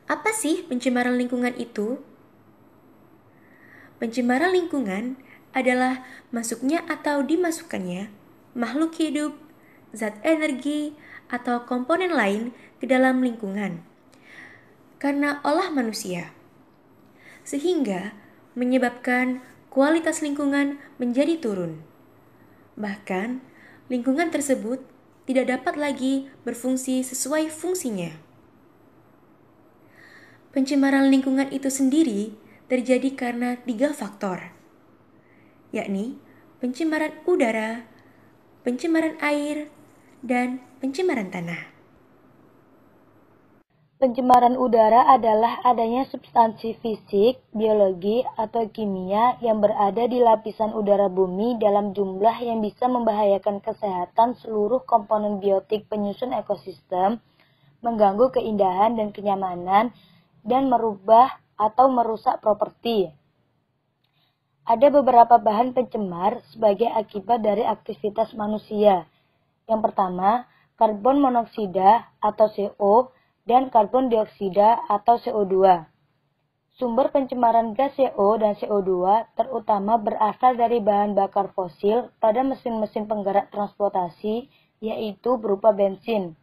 Apa sih pencemaran lingkungan itu? Pencemaran lingkungan adalah masuknya atau dimasukkannya makhluk hidup, zat energi, atau komponen lain ke dalam lingkungan karena olah manusia, sehingga menyebabkan kualitas lingkungan menjadi turun. Bahkan, lingkungan tersebut tidak dapat lagi berfungsi sesuai fungsinya. Pencemaran lingkungan itu sendiri terjadi karena 3 faktor, yakni pencemaran udara, pencemaran air, dan pencemaran tanah. Pencemaran udara adalah adanya substansi fisik, biologi, atau kimia yang berada di lapisan udara bumi dalam jumlah yang bisa membahayakan kesehatan seluruh komponen biotik penyusun ekosistem, mengganggu keindahan dan kenyamanan, dan merubah atau merusak properti. Ada beberapa bahan pencemar sebagai akibat dari aktivitas manusia. Yang pertama, karbon monoksida atau CO dan karbon dioksida atau CO2. Sumber pencemaran gas CO dan CO2 terutama berasal dari bahan bakar fosil pada mesin-mesin penggerak transportasi, yaitu berupa bensin.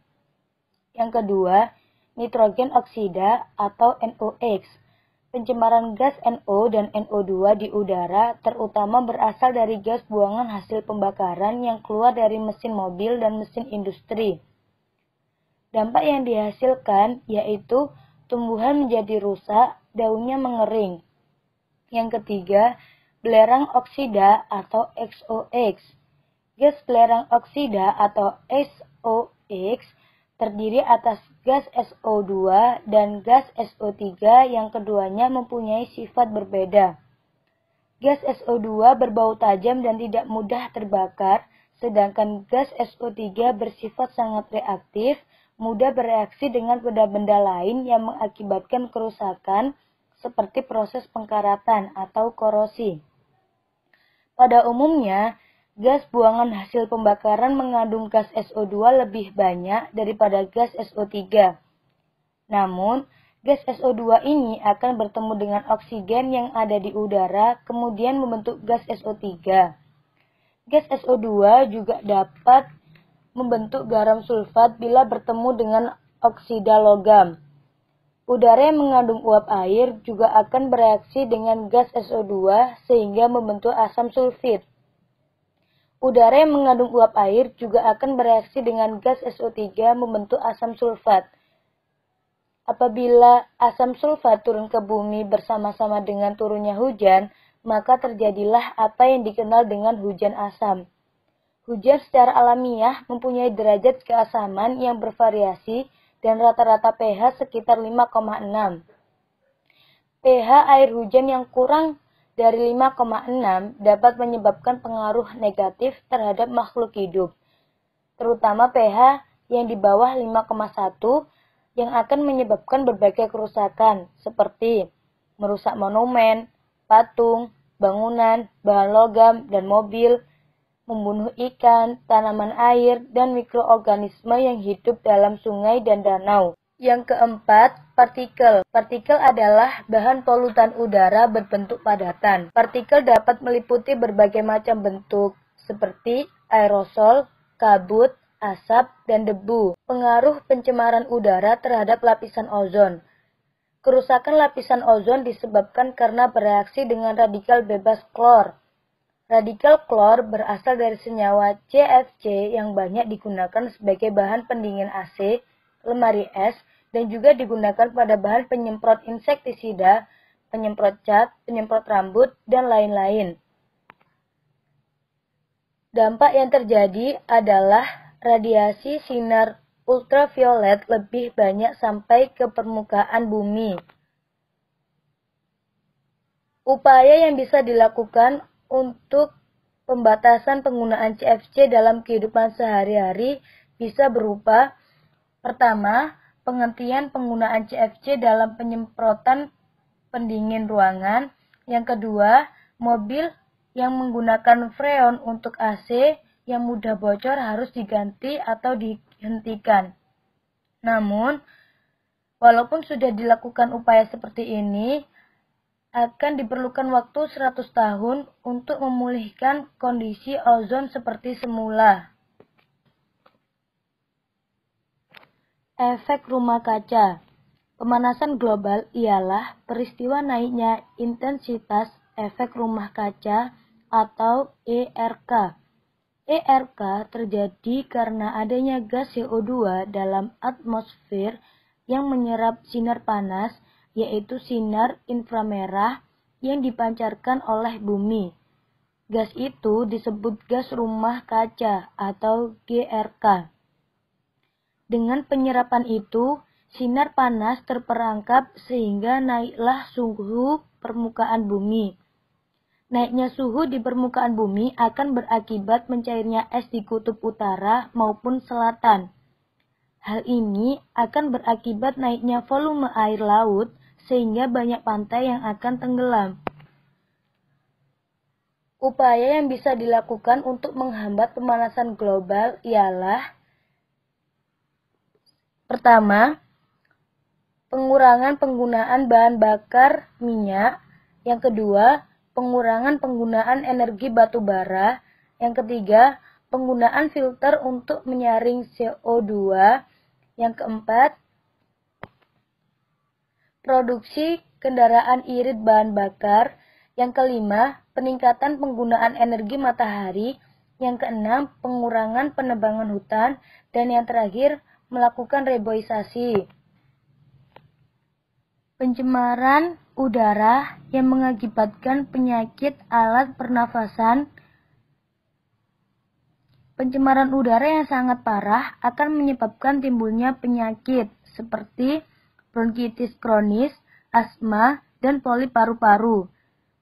Yang kedua, nitrogen oksida atau NOx. Pencemaran gas NO dan NO2 di udara terutama berasal dari gas buangan hasil pembakaran yang keluar dari mesin mobil dan mesin industri. Dampak yang dihasilkan yaitu tumbuhan menjadi rusak, daunnya mengering. Yang ketiga, belerang oksida atau SOx. Gas belerang oksida atau SOx terdiri atas gas SO2 dan gas SO3 yang keduanya mempunyai sifat berbeda. Gas SO2 berbau tajam dan tidak mudah terbakar, sedangkan gas SO3 bersifat sangat reaktif, mudah bereaksi dengan benda-benda lain yang mengakibatkan kerusakan seperti proses pengkaratan atau korosi. Pada umumnya, gas buangan hasil pembakaran mengandung gas SO2 lebih banyak daripada gas SO3. Namun, gas SO2 ini akan bertemu dengan oksigen yang ada di udara, kemudian membentuk gas SO3. Gas SO2 juga dapat membentuk garam sulfat bila bertemu dengan oksida logam. Udara yang mengandung uap air juga akan bereaksi dengan gas SO2 sehingga membentuk asam sulfit. Udara yang mengandung uap air juga akan bereaksi dengan gas SO3 membentuk asam sulfat. Apabila asam sulfat turun ke bumi bersama-sama dengan turunnya hujan, maka terjadilah apa yang dikenal dengan hujan asam. Hujan secara alamiah mempunyai derajat keasaman yang bervariasi dan rata-rata pH sekitar 5,6. pH air hujan yang kurang dari 5,6 dapat menyebabkan pengaruh negatif terhadap makhluk hidup, terutama pH yang di bawah 5,1 yang akan menyebabkan berbagai kerusakan seperti merusak monumen, patung, bangunan, bahan logam, dan mobil, membunuh ikan, tanaman air, dan mikroorganisme yang hidup dalam sungai dan danau. Yang keempat, partikel. Partikel adalah bahan polutan udara berbentuk padatan. Partikel dapat meliputi berbagai macam bentuk, seperti aerosol, kabut, asap, dan debu. Pengaruh pencemaran udara terhadap lapisan ozon. Kerusakan lapisan ozon disebabkan karena bereaksi dengan radikal bebas klor. Radikal klor berasal dari senyawa CFC yang banyak digunakan sebagai bahan pendingin AC, lemari es, dan juga digunakan pada bahan penyemprot insektisida, penyemprot cat, penyemprot rambut, dan lain-lain. Dampak yang terjadi adalah radiasi sinar ultraviolet lebih banyak sampai ke permukaan bumi. Upaya yang bisa dilakukan untuk pembatasan penggunaan CFC dalam kehidupan sehari-hari bisa berupa: pertama, penghentian penggunaan CFC dalam penyemprotan pendingin ruangan. Yang kedua, mobil yang menggunakan freon untuk AC yang mudah bocor harus diganti atau dihentikan. Namun, Walaupun sudah dilakukan upaya seperti ini, akan diperlukan waktu 100 tahun untuk memulihkan kondisi ozon seperti semula. Efek rumah kaca. Pemanasan global ialah peristiwa naiknya intensitas efek rumah kaca atau ERK. ERK terjadi karena adanya gas CO2 dalam atmosfer yang menyerap sinar panas, yaitu sinar inframerah yang dipancarkan oleh bumi. Gas itu disebut gas rumah kaca atau GRK. Dengan penyerapan itu, sinar panas terperangkap sehingga naiklah suhu permukaan bumi. Naiknya suhu di permukaan bumi akan berakibat mencairnya es di kutub utara maupun selatan. Hal ini akan berakibat naiknya volume air laut sehingga banyak pantai yang akan tenggelam. Upaya yang bisa dilakukan untuk menghambat pemanasan global ialah: pertama, pengurangan penggunaan bahan bakar minyak. Yang kedua, pengurangan penggunaan energi batu bara. Yang ketiga, penggunaan filter untuk menyaring CO2. Yang keempat, produksi kendaraan irit bahan bakar. Yang kelima, peningkatan penggunaan energi matahari. Yang keenam, pengurangan penebangan hutan. Dan yang terakhir, melakukan reboisasi. Pencemaran udara yang mengakibatkan penyakit alat pernafasan. Pencemaran udara yang sangat parah akan menyebabkan timbulnya penyakit seperti bronkitis kronis, asma, dan polip paru-paru.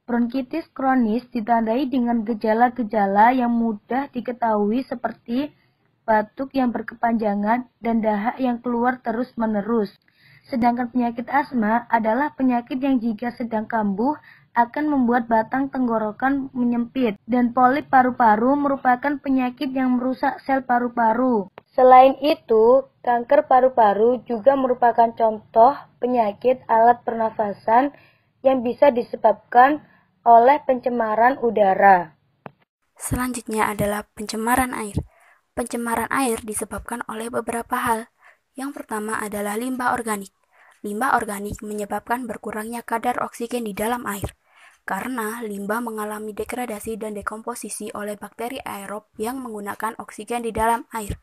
Bronkitis kronis ditandai dengan gejala-gejala yang mudah diketahui seperti batuk yang berkepanjangan dan dahak yang keluar terus-menerus. Sedangkan penyakit asma adalah penyakit yang jika sedang kambuh akan membuat batang tenggorokan menyempit, dan polip paru-paru merupakan penyakit yang merusak sel paru-paru. Selain itu, kanker paru-paru juga merupakan contoh penyakit alat pernafasan yang bisa disebabkan oleh pencemaran udara. Selanjutnya adalah pencemaran air. Pencemaran air disebabkan oleh beberapa hal. Yang pertama adalah limbah organik. Limbah organik menyebabkan berkurangnya kadar oksigen di dalam air, karena limbah mengalami degradasi dan dekomposisi oleh bakteri aerob yang menggunakan oksigen di dalam air.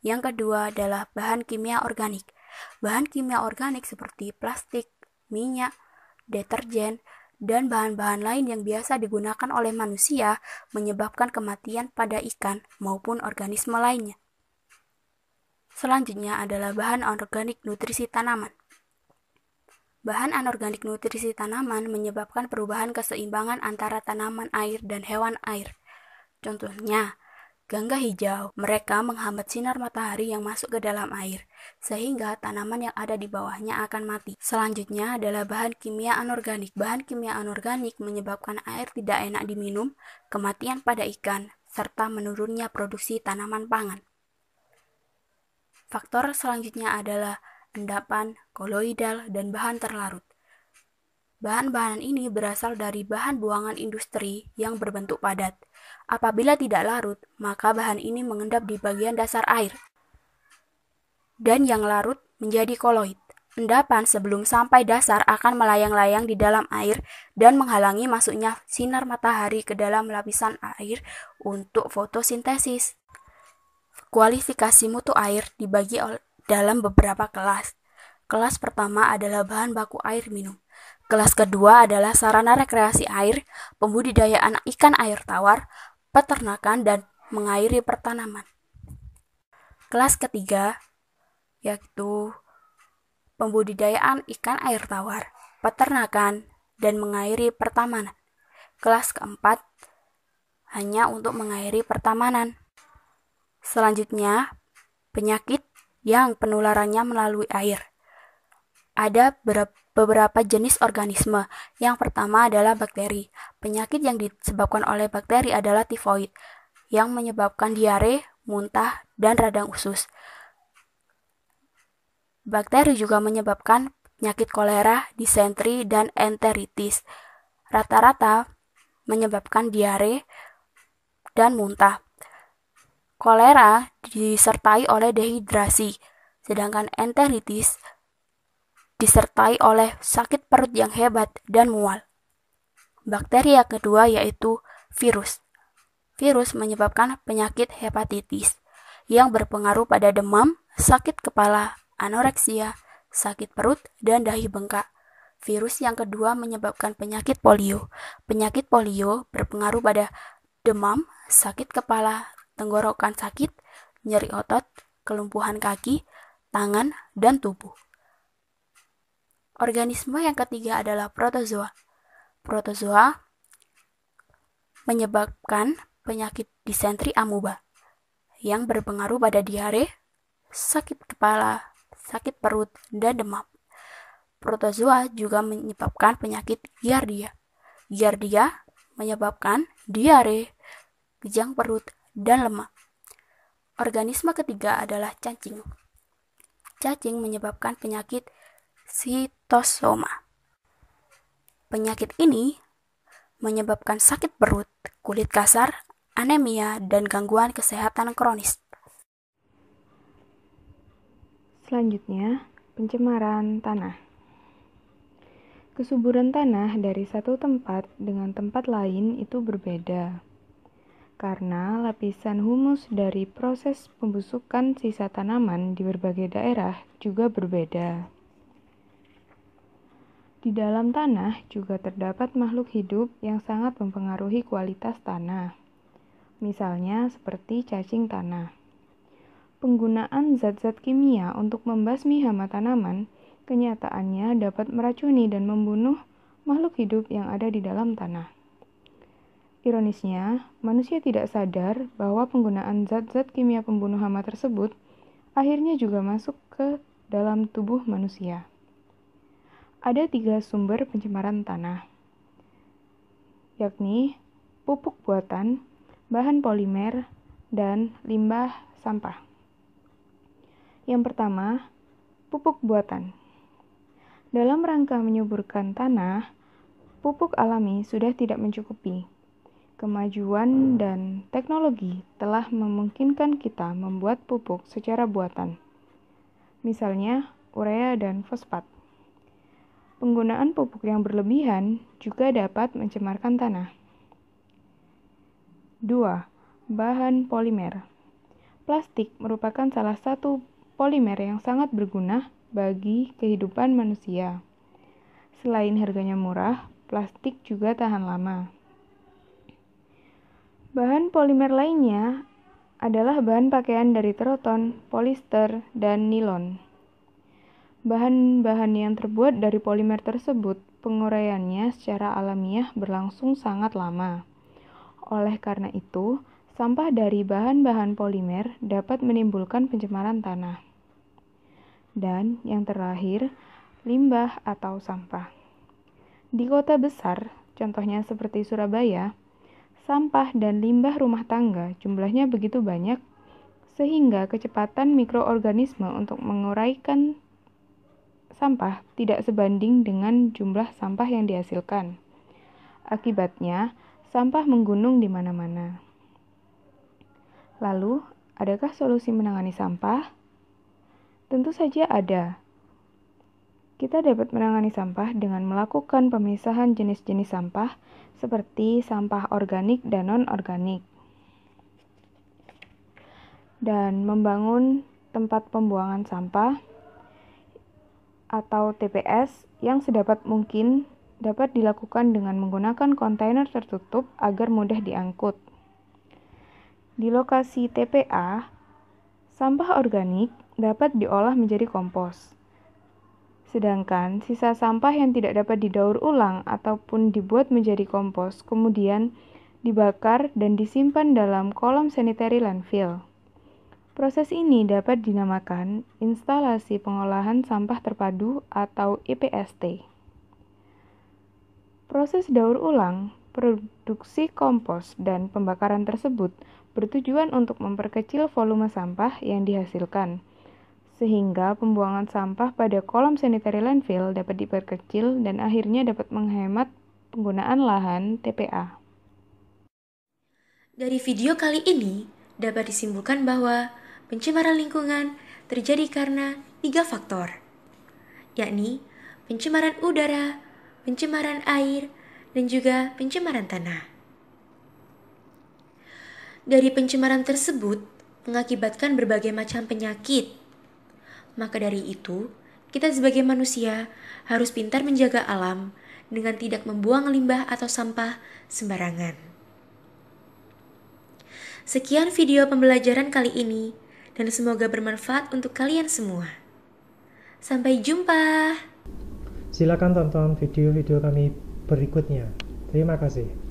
Yang kedua adalah bahan kimia organik. Bahan kimia organik seperti plastik, minyak, deterjen, dan bahan-bahan lain yang biasa digunakan oleh manusia menyebabkan kematian pada ikan maupun organisme lainnya. Selanjutnya adalah bahan anorganik nutrisi tanaman. Bahan anorganik nutrisi tanaman menyebabkan perubahan keseimbangan antara tanaman air dan hewan air. Contohnya, gangga hijau. Mereka menghambat sinar matahari yang masuk ke dalam air, sehingga tanaman yang ada di bawahnya akan mati. Selanjutnya adalah bahan kimia anorganik. Bahan kimia anorganik menyebabkan air tidak enak diminum, kematian pada ikan, serta menurunnya produksi tanaman pangan. Faktor selanjutnya adalah endapan, koloidal, dan bahan terlarut. Bahan-bahan ini berasal dari bahan buangan industri yang berbentuk padat. Apabila tidak larut, maka bahan ini mengendap di bagian dasar air. Dan yang larut menjadi koloid. Endapan sebelum sampai dasar akan melayang-layang di dalam air dan menghalangi masuknya sinar matahari ke dalam lapisan air untuk fotosintesis. Kualifikasi mutu air dibagi dalam beberapa kelas. Kelas pertama adalah bahan baku air minum. Kelas kedua adalah sarana rekreasi air, pembudidayaan ikan air tawar, peternakan, dan mengairi pertanaman. Kelas ketiga yaitu pembudidayaan ikan air tawar, peternakan, dan mengairi pertamanan. Kelas keempat hanya untuk mengairi pertamanan. Selanjutnya, penyakit yang penularannya melalui air. Ada beberapa jenis organisme. Yang pertama adalah bakteri. Penyakit yang disebabkan oleh bakteri adalah tifoid, yang menyebabkan diare, muntah, dan radang usus. Bakteri juga menyebabkan penyakit kolera, disentri, dan enteritis. Rata-rata menyebabkan diare dan muntah. Kolera disertai oleh dehidrasi, sedangkan enteritis disertai oleh sakit perut yang hebat dan mual. Bakteri yang kedua yaitu virus. Virus menyebabkan penyakit hepatitis yang berpengaruh pada demam, sakit kepala, anoreksia, sakit perut, dan dahi bengkak. Virus yang kedua menyebabkan penyakit polio. Penyakit polio berpengaruh pada demam, sakit kepala, tenggorokan sakit, nyeri otot, kelumpuhan kaki, tangan, dan tubuh. Organisme yang ketiga adalah protozoa. Protozoa menyebabkan penyakit disentri amuba yang berpengaruh pada diare, sakit kepala, sakit perut, dan demam. Protozoa juga menyebabkan penyakit giardia. Giardia menyebabkan diare, kejang perut, dan lemak. Organisme ketiga adalah cacing. Cacing menyebabkan penyakit sitosoma. Penyakit ini menyebabkan sakit perut, kulit kasar, anemia, dan gangguan kesehatan kronis. Selanjutnya, pencemaran tanah. Kesuburan tanah dari satu tempat dengan tempat lain itu berbeda, karena lapisan humus dari proses pembusukan sisa tanaman di berbagai daerah juga berbeda. Di dalam tanah juga terdapat makhluk hidup yang sangat mempengaruhi kualitas tanah, misalnya seperti cacing tanah. Penggunaan zat-zat kimia untuk membasmi hama tanaman kenyataannya dapat meracuni dan membunuh makhluk hidup yang ada di dalam tanah. Ironisnya, manusia tidak sadar bahwa penggunaan zat-zat kimia pembunuh hama tersebut akhirnya juga masuk ke dalam tubuh manusia. Ada 3 sumber pencemaran tanah, yakni pupuk buatan, bahan polimer, dan limbah sampah. Yang pertama, pupuk buatan. Dalam rangka menyuburkan tanah, pupuk alami sudah tidak mencukupi. Kemajuan dan teknologi telah memungkinkan kita membuat pupuk secara buatan, misalnya urea dan fosfat. Penggunaan pupuk yang berlebihan juga dapat mencemarkan tanah. 2. Bahan polimer. Plastik merupakan salah satu polimer yang sangat berguna bagi kehidupan manusia. Selain harganya murah, plastik juga tahan lama. Bahan polimer lainnya adalah bahan pakaian dari teroton, polister, dan nilon. Bahan-bahan yang terbuat dari polimer tersebut, penguraiannya secara alamiah berlangsung sangat lama. Oleh karena itu, sampah dari bahan-bahan polimer dapat menimbulkan pencemaran tanah. Dan yang terakhir, limbah atau sampah. Di kota besar, contohnya seperti Surabaya, sampah dan limbah rumah tangga jumlahnya begitu banyak, sehingga kecepatan mikroorganisme untuk menguraikan sampah tidak sebanding dengan jumlah sampah yang dihasilkan. Akibatnya, sampah menggunung di mana-mana. Lalu, adakah solusi menangani sampah? Tentu saja ada. Kita dapat menangani sampah dengan melakukan pemisahan jenis-jenis sampah seperti sampah organik dan non-organik, dan membangun tempat pembuangan sampah atau TPS yang sedapat mungkin dapat dilakukan dengan menggunakan kontainer tertutup agar mudah diangkut. Di lokasi TPA, sampah organik dapat diolah menjadi kompos. Sedangkan sisa sampah yang tidak dapat didaur ulang ataupun dibuat menjadi kompos kemudian dibakar dan disimpan dalam kolom sanitary landfill. Proses ini dapat dinamakan instalasi pengolahan sampah terpadu atau IPST. Proses daur ulang, produksi kompos, dan pembakaran tersebut bertujuan untuk memperkecil volume sampah yang dihasilkan, sehingga pembuangan sampah pada kolom sanitary landfill dapat diperkecil dan akhirnya dapat menghemat penggunaan lahan TPA. Dari video kali ini dapat disimpulkan bahwa pencemaran lingkungan terjadi karena 3 faktor, yakni pencemaran udara, pencemaran air, dan juga pencemaran tanah. Dari pencemaran tersebut mengakibatkan berbagai macam penyakit. Maka dari itu, kita sebagai manusia harus pintar menjaga alam dengan tidak membuang limbah atau sampah sembarangan. Sekian video pembelajaran kali ini, dan semoga bermanfaat untuk kalian semua. Sampai jumpa. Silakan tonton video-video kami berikutnya. Terima kasih.